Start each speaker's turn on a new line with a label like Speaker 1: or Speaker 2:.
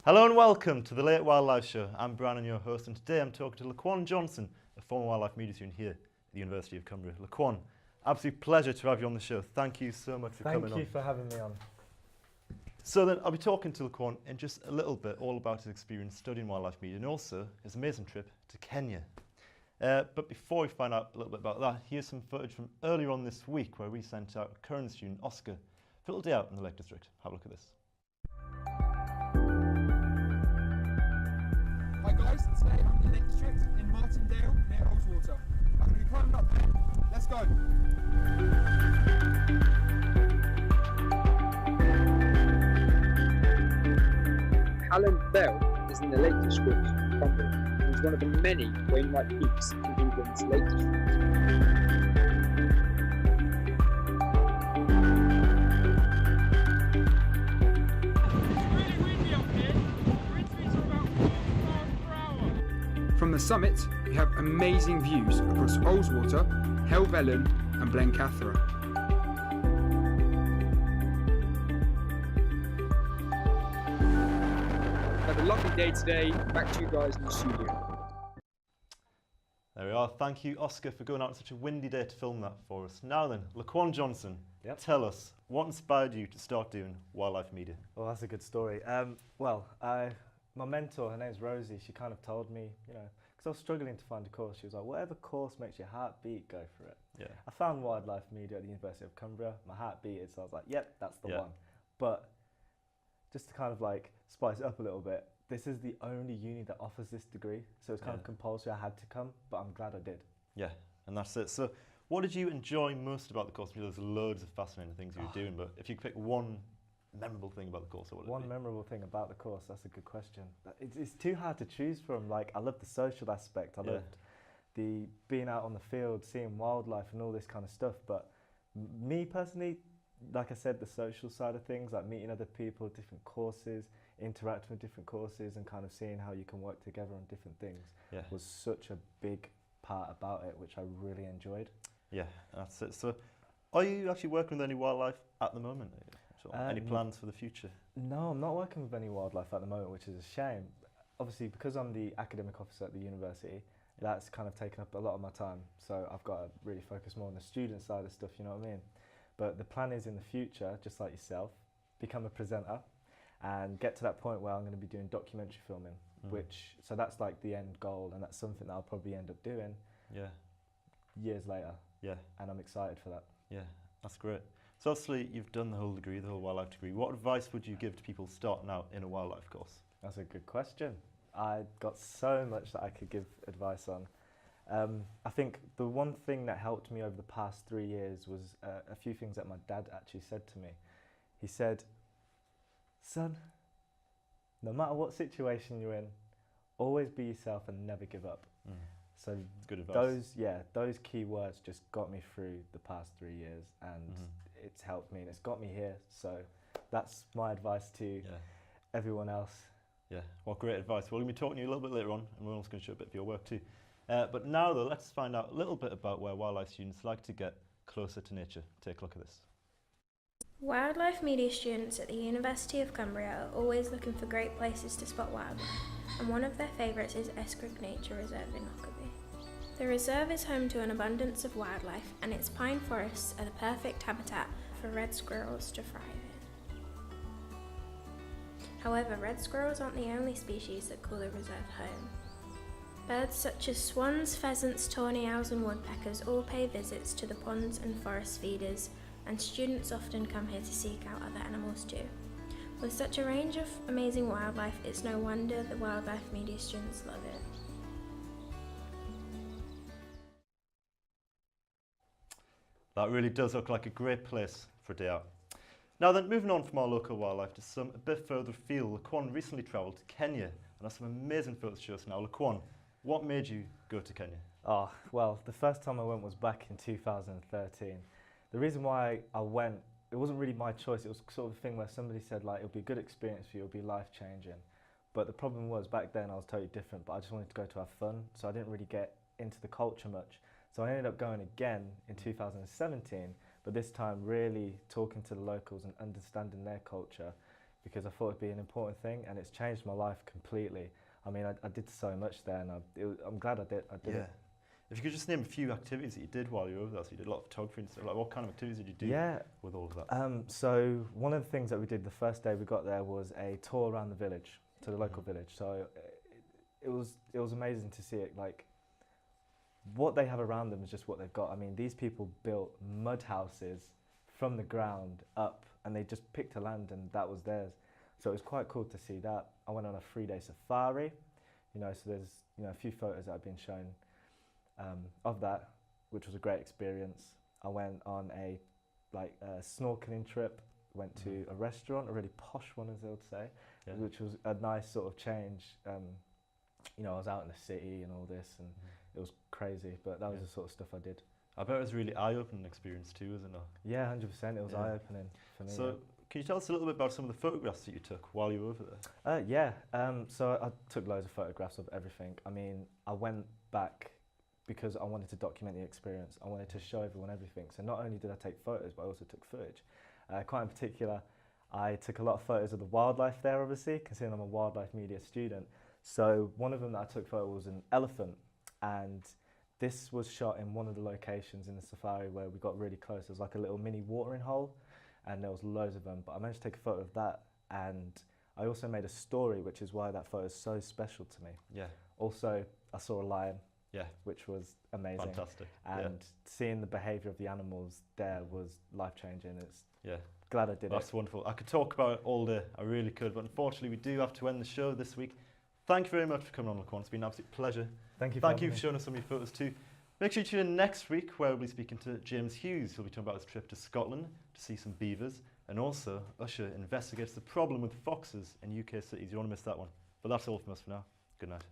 Speaker 1: Hello and welcome to the Late Wildlife Show. I'm Brandon, your host, and today I'm talking to Laquan Johnson, a former wildlife media student here at the University of Cumbria. Laquan, absolute pleasure to have you on the show. Thank you so much for coming on.
Speaker 2: Thank you for having me on.
Speaker 1: So then I'll be talking to Laquan in just a little bit all about his experience studying wildlife media and also his amazing trip to Kenya. But before we find out a little bit about that, here's some footage from earlier on this week where we sent out current student Oscar for a little day out in the Lake District. Have a look at this.
Speaker 3: Hi guys, today I'm in the Lake District in Martindale near Ullswater. I'm going to be climbing up there. Let's go.
Speaker 4: Callan Bell is in the Lake District of Cumbria and is one of the many Wainwright peaks in England's Lake District.
Speaker 3: It's really windy up here. The wind speeds are about 40 miles per hour.
Speaker 5: From the summit, we have amazing views across Ullswater, Helvellyn and Blencathra.
Speaker 4: Have a lovely day today. Back to you guys in the studio.
Speaker 1: There we are. Thank you, Oscar, for going out on such a windy day to film that for us. Now then, Laquan Johnson, tell us, what inspired you to start doing wildlife media?
Speaker 2: Well, that's a good story. My mentor, her name's Rosie, she kind of told me, because I was struggling to find a course, she was like, whatever course makes your heart beat, go for it.
Speaker 1: Yeah.
Speaker 2: I found wildlife media at the University of Cumbria, my heart beated, so I was like, yep, that's the
Speaker 1: Yeah.
Speaker 2: one. But just to kind of like spice it up a little bit, this is the only uni that offers this degree, so it's kind of compulsory, I had to come, but I'm glad I did.
Speaker 1: Yeah, and that's it. So what did you enjoy most about the course? There's loads of fascinating things you were doing, but if you could pick one memorable thing about the course, what would it
Speaker 2: One
Speaker 1: be?
Speaker 2: memorable thing about the course, that's a good question. It's too hard to choose from. Like, I love the social aspect, I loved the being out on the field, seeing wildlife and all this kind of stuff, but me personally, like I said, the social side of things, like meeting other people, different courses, interacting with different courses and kind of seeing how you can work together on different things was such a big part about it, which I really enjoyed.
Speaker 1: Yeah, that's it. So are you actually working with any wildlife at the moment? Any plans for the future?
Speaker 2: No, I'm not working with any wildlife at the moment, which is a shame. Obviously, because I'm the academic officer at the university, that's kind of taken up a lot of my time. So I've got to really focus more on the student side of stuff, you know what I mean? But the plan is in the future, just like yourself, become a presenter and get to that point where I'm going to be doing documentary filming, so that's like the end goal, and that's something that I'll probably end up doing years later.
Speaker 1: Yeah.
Speaker 2: And I'm excited for that.
Speaker 1: Yeah, that's great. So obviously you've done the whole degree, the whole wildlife degree. What advice would you give to people starting out in a wildlife course?
Speaker 2: That's a good question. I got so much that I could give advice on. I think the one thing that helped me over the past 3 years was a few things that my dad actually said to me. He said, son, no matter what situation you're in, always be yourself and never give up. So
Speaker 1: it's good advice.
Speaker 2: Those key words just got me through the past 3 years, and it's helped me and it's got me here. So that's my advice to everyone else.
Speaker 1: Yeah, well, great advice. We're going to be talking to you a little bit later on, and we're also going to show a bit of your work too. But now though, let's find out a little bit about where wildlife students like to get closer to nature. Take a look at this.
Speaker 6: Wildlife media students at the University of Cumbria are always looking for great places to spot wildlife, and one of their favourites is Escrook Nature Reserve in Lockerbie. The reserve is home to an abundance of wildlife, and its pine forests are the perfect habitat for red squirrels to thrive in. However, red squirrels aren't the only species that call the reserve home. Birds such as swans, pheasants, tawny owls and woodpeckers all pay visits to the ponds and forest feeders, and students often come here to seek out other animals too. With such a range of amazing wildlife, it's no wonder the wildlife media students love it.
Speaker 1: That really does look like a great place for a day out. Now then, moving on from our local wildlife to some a bit further afield, Laquan recently travelled to Kenya and has some amazing photos to show us now. Laquan, what made you go to Kenya?
Speaker 2: Oh, well, the first time I went was back in 2013. The reason why I went, it wasn't really my choice. It was sort of a thing where somebody said, like, it'll be a good experience for you, it'll be life-changing. But the problem was, back then I was totally different, but I just wanted to go to have fun, so I didn't really get into the culture much. So I ended up going again in 2017, but this time really talking to the locals and understanding their culture, because I thought it'd be an important thing, and it's changed my life completely. I mean, I did so much there, and I'm glad I did
Speaker 1: Yeah.
Speaker 2: it.
Speaker 1: If you could just name a few activities that you did while you were over there, so you did a lot of photography and stuff, like what kind of activities did you do
Speaker 2: Yeah.
Speaker 1: with all of that?
Speaker 2: So one of the things that we did the first day we got there was a tour around the village, to the local
Speaker 1: Mhm.
Speaker 2: village. So it was amazing to see it. Like, what they have around them is just what they've got. I mean, these people built mud houses from the ground up, and they just picked a land and that was theirs. So it was quite cool to see that. I went on a 3-day safari, so there's a few photos that have been shown of that, which was a great experience. I went on a snorkeling trip, went to a restaurant, a really posh one, as they would say,
Speaker 1: Yeah.
Speaker 2: which was a nice sort of change. I was out in the city and all this, and it was crazy, but that was
Speaker 1: Yeah.
Speaker 2: the sort of stuff I did.
Speaker 1: I bet it was a really eye-opening experience too, isn't it?
Speaker 2: Yeah, 100%. It was
Speaker 1: Yeah.
Speaker 2: eye-opening for me.
Speaker 1: So, can you tell us a little bit about some of the photographs that you took while you were over there?
Speaker 2: So I took loads of photographs of everything. I mean, I went back because I wanted to document the experience. I wanted to show everyone everything. So not only did I take photos, but I also took footage. Quite in particular, I took a lot of photos of the wildlife there, obviously, considering I'm a wildlife media student. So one of them that I took photo was an elephant, and this was shot in one of the locations in the safari where we got really close. It was like a little mini watering hole, and there was loads of them, but I managed to take a photo of that, and I also made a story, which is why that photo is so special to me.
Speaker 1: Yeah.
Speaker 2: Also, I saw a lion,
Speaker 1: Yeah.
Speaker 2: which was amazing.
Speaker 1: Fantastic.
Speaker 2: And seeing the behaviour of the animals there was life-changing. It's
Speaker 1: Yeah.
Speaker 2: glad I did
Speaker 1: That's
Speaker 2: it.
Speaker 1: wonderful. I could talk about it all day. I really could, but unfortunately, we do have to end the show this week. Thank you very much for coming on, Laquan. It's been an absolute pleasure.
Speaker 2: Thank you.
Speaker 1: Thank you for showing us some of your photos too. Make sure you tune in next week, where we'll be speaking to James Hughes, who'll be talking about his trip to Scotland to see some beavers, and also Usher investigates the problem with foxes in UK cities. You don't want to miss that one. But that's all from us for now. Good night.